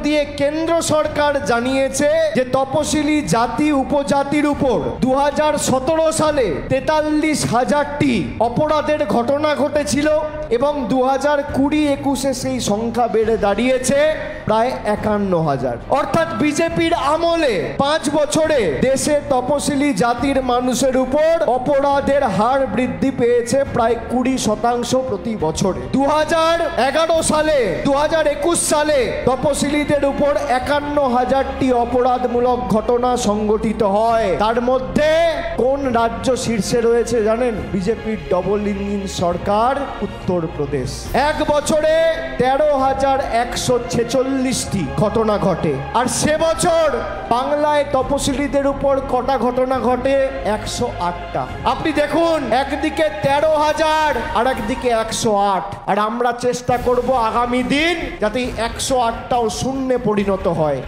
দিয়ে কেন্দ্র সরকার জানিয়েছে যে তপশিলি জাতি উপজাতির উপর 2017 সালে 43,000টি অপরাধের ঘটনা ঘটেছিল এবং 2020-21 সেই সংখ্যা বেড়ে দাঁড়িয়েছে প্রায় 51,000। অর্থাৎ বিজেপির আমলে 5 বছরে দেশে তপশিলি জাতির মানুষের উপর অপরাধের হার বৃদ্ধি পেয়েছে প্রায় 20% প্রতি বছরে। 2011 সালে 2021 সালে তপশিলিদের উপর 51,000টি অপরাধমূলক ঘটনা সংঘটিত হয়। তার মধ্যে কোন রাজ্য শীর্ষে রয়েছে জানেন? বিজেপির ডবল ইঞ্জিন সরকার উত্তরপ্রদেশ। এক বছরে 13,146টি ঘটনা ঘটে। আর সে বছর বাংলায় তপশিলিদের উপর কটা ঘটনা ঘটে? 108টা। আপনি দেখুন, একদিকে 13,000 আর একদিকে 108। আর আমরা চেষ্টা করব আগামী দিন যাতে 108টাও শূন্যে পরিণত হয়।